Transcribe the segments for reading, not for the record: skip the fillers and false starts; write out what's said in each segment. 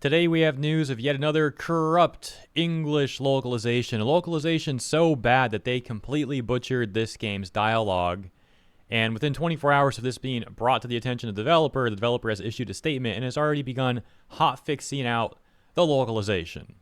Today we have news of yet another corrupt English localization. A localization so bad that they completely butchered this game's dialogue. And within 24 hours of this being brought to the attention of the developer has issued a statement and has already begun hotfixing out the localization.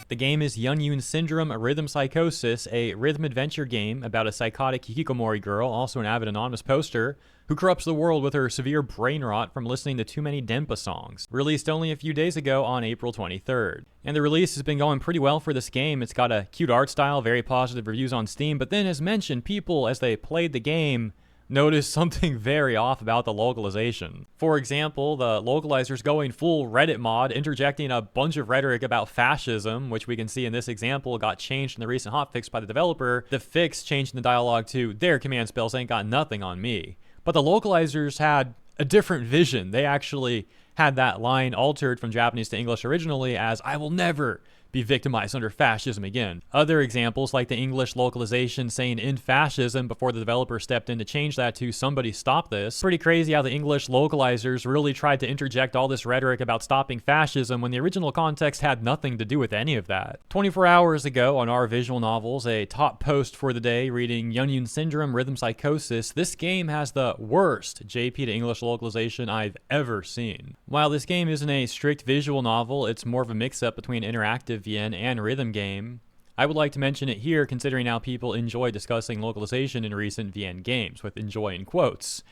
The game is Yunyun Syndrome Rhythm Psychosis, a rhythm adventure game about a psychotic hikikomori girl, also an avid anonymous poster, who corrupts the world with her severe brain rot from listening to too many Denpa songs. Released only a few days ago on April 23rd. And the release has been going pretty well for this game. It's got a cute art style, very positive reviews on Steam, but then as mentioned, people, as they played the game, noticed something very off about the localization. For example, the localizers going full Reddit mod, interjecting a bunch of rhetoric about fascism, which we can see in this example got changed in the recent hotfix by the developer. The fix changing the dialogue to, "Their command spells ain't got nothing on me." But the localizers had a different vision. They actually had that line altered from Japanese to English originally as, "I will never be victimized under fascism again." Other examples, like the English localization saying "in fascism" before the developer stepped in to change that to "somebody stop this." Pretty crazy how the English localizers really tried to interject all this rhetoric about stopping fascism when the original context had nothing to do with any of that. 24 hours ago on our visual novels, a top post for the day reading Yunyun Syndrome Rhythm Psychosis, "This game has the worst JP to English localization I've ever seen." While this game isn't a strict visual novel, it's more of a mix-up between interactive VN and rhythm game. I would like to mention it here considering how people enjoy discussing localization in recent VN games, with "enjoy" in quotes.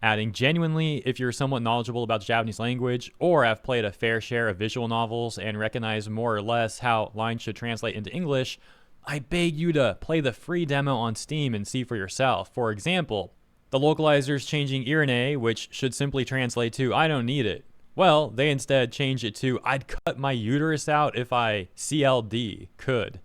Adding, genuinely, if you're somewhat knowledgeable about the Japanese language or have played a fair share of visual novels and recognize more or less how lines should translate into English, I beg you to play the free demo on Steam and see for yourself. For example, the localizers changing "irene," which should simply translate to "I don't need it." Well, they instead changed it to "I'd cut my uterus out if I could."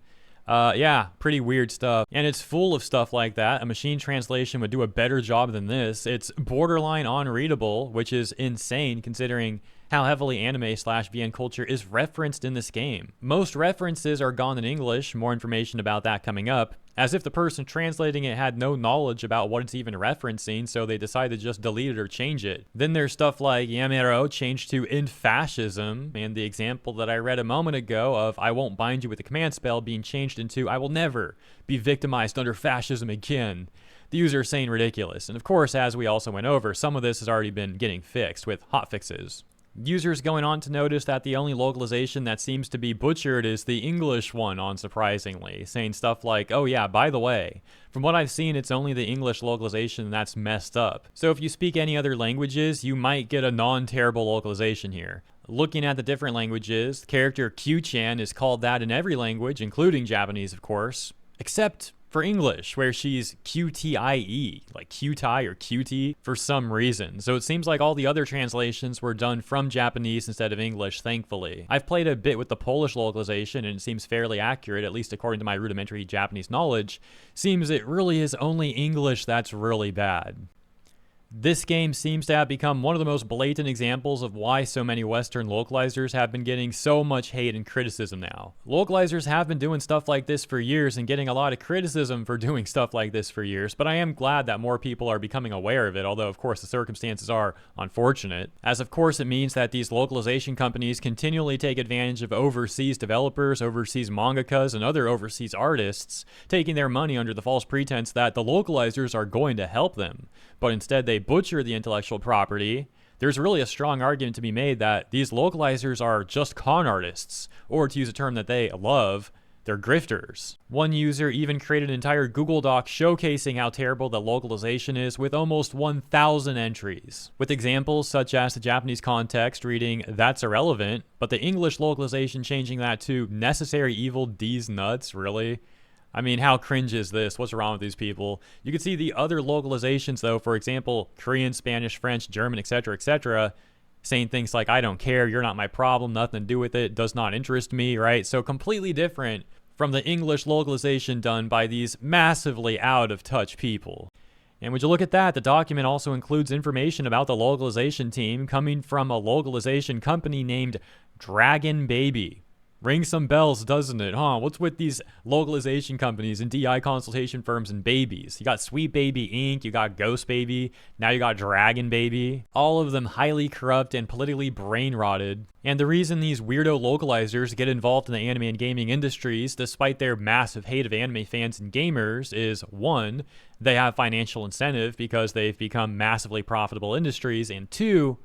Yeah, pretty weird stuff. And it's full of stuff like that. A machine translation would do a better job than this. It's borderline unreadable, which is insane considering how heavily anime/VN culture is referenced in this game. Most references are gone in English, more information about that coming up, as if the person translating it had no knowledge about what it's even referencing, so they decided to just delete it or change it. Then there's stuff like "Yamero" changed to "in fascism," and the example that I read a moment ago of "I won't bind you with a command spell" being changed into "I will never be victimized under fascism again." The user saying ridiculous. And of course, as we also went over, some of this has already been getting fixed with hotfixes. Users going on to notice that the only localization that seems to be butchered is the English one, unsurprisingly, saying stuff like, "Oh yeah, by the way, from what I've seen, it's only the English localization that's messed up." So if you speak any other languages, you might get a non-terrible localization here. Looking at the different languages, the character Q-chan is called that in every language, including Japanese, of course, except for English, where she's QTIE, like QTI or QT, for some reason. So it seems like all the other translations were done from Japanese instead of English, thankfully. I've played a bit with the Polish localization, and it seems fairly accurate, at least according to my rudimentary Japanese knowledge. Seems it really is only English that's really bad. This game seems to have become one of the most blatant examples of why so many Western localizers have been getting so much hate and criticism now. Localizers have been doing stuff like this for years and getting a lot of criticism for doing stuff like this for years, but I am glad that more people are becoming aware of it, although of course the circumstances are unfortunate, as of course it means that these localization companies continually take advantage of overseas developers, overseas mangakas, and other overseas artists, taking their money under the false pretense that the localizers are going to help them, but instead they butcher the intellectual property. There's really a strong argument to be made that these localizers are just con artists, or to use a term that they love, they're grifters. One user even created an entire Google Doc showcasing how terrible the localization is with almost 1,000 entries, with examples such as the Japanese context reading "that's irrelevant," but the English localization changing that to "necessary evil D's nuts," really? I mean, how cringe is this? What's wrong with these people? You can see the other localizations, though, for example, Korean, Spanish, French, German, etc., saying things like "I don't care, you're not my problem, nothing to do with it, does not interest me," right? So completely different from the English localization done by these massively out-of-touch people. And would you look at that, the document also includes information about the localization team coming from a localization company named Dragonbaby. Rings some bells, doesn't it, huh? What's with these localization companies and DI consultation firms and babies? You got Sweet Baby Inc., you got Ghost Baby, now you got Dragon Baby. All of them highly corrupt and politically brain-rotted. And the reason these weirdo localizers get involved in the anime and gaming industries, despite their massive hate of anime fans and gamers, is 1, they have financial incentive because they've become massively profitable industries, and 2,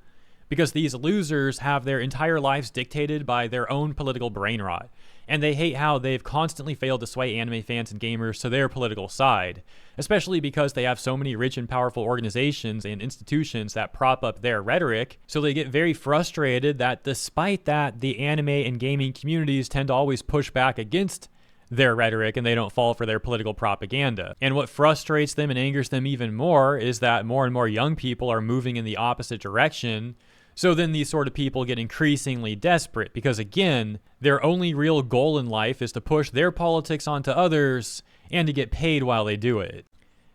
because these losers have their entire lives dictated by their own political brain rot, and they hate how they've constantly failed to sway anime fans and gamers to their political side, especially because they have so many rich and powerful organizations and institutions that prop up their rhetoric, so they get very frustrated that despite that, the anime and gaming communities tend to always push back against their rhetoric and they don't fall for their political propaganda. And what frustrates them and angers them even more is that more and more young people are moving in the opposite direction. So then these sort of people get increasingly desperate because, again, their only real goal in life is to push their politics onto others and to get paid while they do it.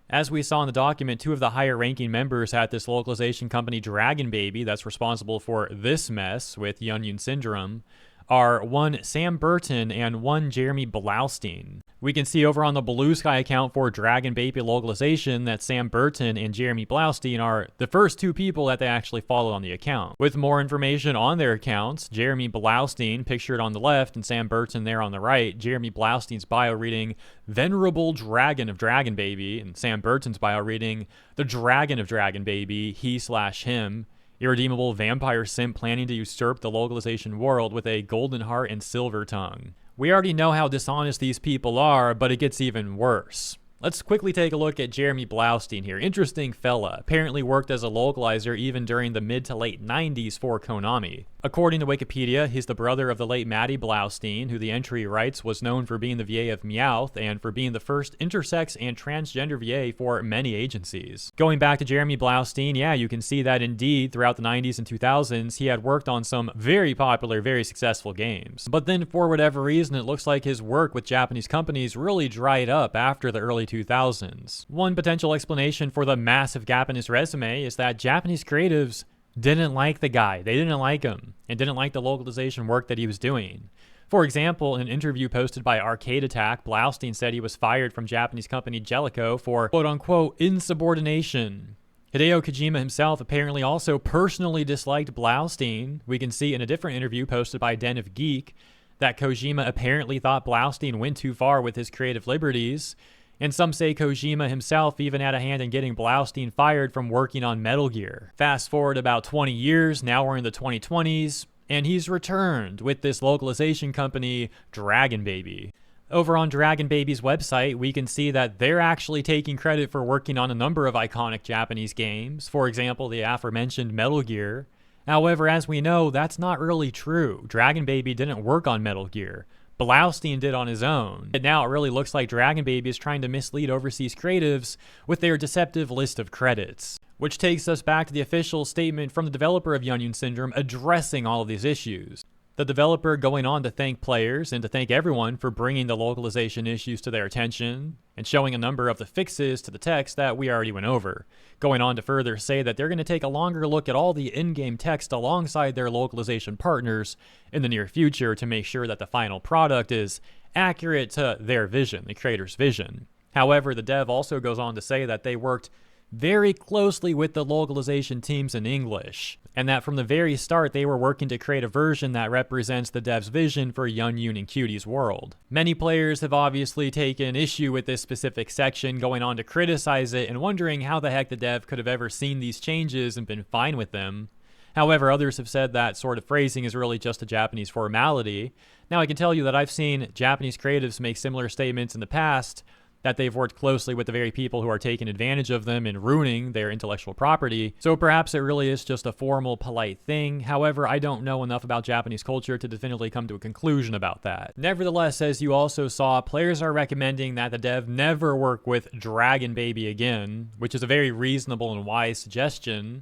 As we saw in the document, 2 of the higher ranking members at this localization company Dragonbaby that's responsible for this mess with Yunyun Syndrome are 1 Sam Burton and 1 Jeremy Blaustein. We can see over on the Blue Sky account for Dragonbaby localization that Sam Burton and Jeremy Blaustein are the first 2 people that they actually followed on the account. With more information on their accounts, Jeremy Blaustein pictured on the left and Sam Burton there on the right, Jeremy Blaustein's bio reading Venerable Dragon of Dragonbaby, and Sam Burton's bio reading The Dragon of Dragonbaby, he/him. Irredeemable vampire simp planning to usurp the localization world with a golden heart and silver tongue. We already know how dishonest these people are, but it gets even worse. Let's quickly take a look at Jeremy Blaustein here. Interesting fella. Apparently worked as a localizer even during the mid to late 90s for Konami. According to Wikipedia, he's the brother of the late Maddie Blaustein, who the entry writes was known for being the VA of Meowth and for being the first intersex and transgender VA for many agencies. Going back to Jeremy Blaustein, yeah, you can see that indeed throughout the 90s and 2000s, he had worked on some very popular, very successful games. But then for whatever reason, it looks like his work with Japanese companies really dried up after the early 2000s. One potential explanation for the massive gap in his resume is that Japanese creatives didn't like the guy. They didn't like him and didn't like the localization work that he was doing. For example, in an interview posted by Arcade Attack, Blaustein said he was fired from Japanese company Jellico for quote-unquote insubordination. Hideo Kojima himself apparently also personally disliked Blaustein. We can see in a different interview posted by Den of Geek that Kojima apparently thought Blaustein went too far with his creative liberties. And some say Kojima himself even had a hand in getting Blaustein fired from working on Metal Gear. Fast forward about 20 years, now we're in the 2020s, and he's returned with this localization company, Dragonbaby. Over on Dragonbaby's website, we can see that they're actually taking credit for working on a number of iconic Japanese games, for example, the aforementioned Metal Gear. However, as we know, that's not really true. Dragonbaby didn't work on Metal Gear. Blaustein did on his own. And now it really looks like Dragonbaby is trying to mislead overseas creatives with their deceptive list of credits. Which takes us back to the official statement from the developer of Yunyun Syndrome addressing all of these issues. The developer going on to thank players and to thank everyone for bringing the localization issues to their attention and showing a number of the fixes to the text that we already went over. Going on to further say that they're going to take a longer look at all the in-game text alongside their localization partners in the near future to make sure that the final product is accurate to their vision, the creator's vision. However, the dev also goes on to say that they worked very closely with the localization teams in English, and that from the very start they were working to create a version that represents the dev's vision for Yunyun and Cutie's world. Many players have obviously taken issue with this specific section, going on to criticize it and wondering how the heck the dev could have ever seen these changes and been fine with them. However, others have said that sort of phrasing is really just a Japanese formality. Now, I can tell you that I've seen Japanese creatives make similar statements in the past, that they've worked closely with the very people who are taking advantage of them and ruining their intellectual property. So perhaps it really is just a formal, polite thing. However, I don't know enough about Japanese culture to definitively come to a conclusion about that. Nevertheless, as you also saw, players are recommending that the dev never work with Dragonbaby again, which is a very reasonable and wise suggestion.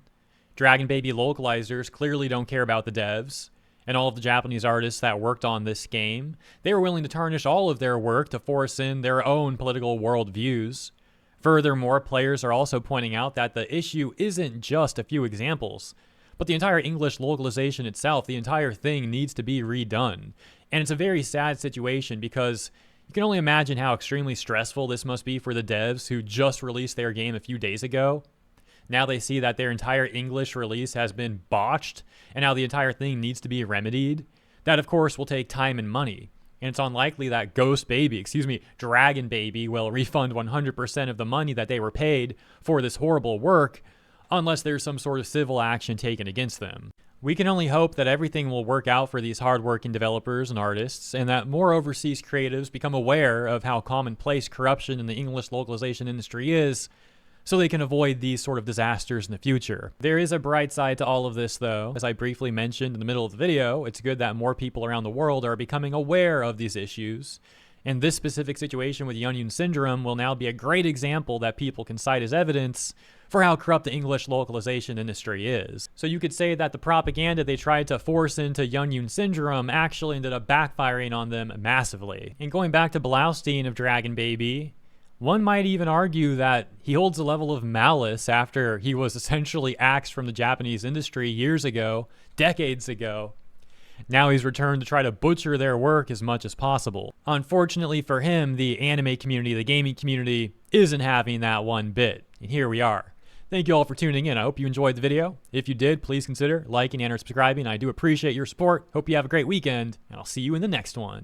Dragonbaby localizers clearly don't care about the devs. And all of the Japanese artists that worked on this game, they were willing to tarnish all of their work to force in their own political worldviews. Furthermore, players are also pointing out that the issue isn't just a few examples, but the entire English localization itself, the entire thing needs to be redone. And it's a very sad situation because you can only imagine how extremely stressful this must be for the devs who just released their game a few days ago. Now they see that their entire English release has been botched, and now the entire thing needs to be remedied. That, of course, will take time and money. And it's unlikely that Dragonbaby will refund 100% of the money that they were paid for this horrible work, unless there's some sort of civil action taken against them. We can only hope that everything will work out for these hardworking developers and artists, and that more overseas creatives become aware of how commonplace corruption in the English localization industry is, so they can avoid these sort of disasters in the future. There is a bright side to all of this, though. As I briefly mentioned in the middle of the video, it's good that more people around the world are becoming aware of these issues. And this specific situation with Yunyun Syndrome will now be a great example that people can cite as evidence for how corrupt the English localization industry is. So you could say that the propaganda they tried to force into Yunyun Syndrome actually ended up backfiring on them massively. And going back to Blaustein of Dragonbaby, one might even argue that he holds a level of malice after he was essentially axed from the Japanese industry years ago, decades ago. Now he's returned to try to butcher their work as much as possible. Unfortunately for him, the anime community, the gaming community, isn't having that one bit. And here we are. Thank you all for tuning in. I hope you enjoyed the video. If you did, please consider liking and or subscribing. I do appreciate your support. Hope you have a great weekend, and I'll see you in the next one.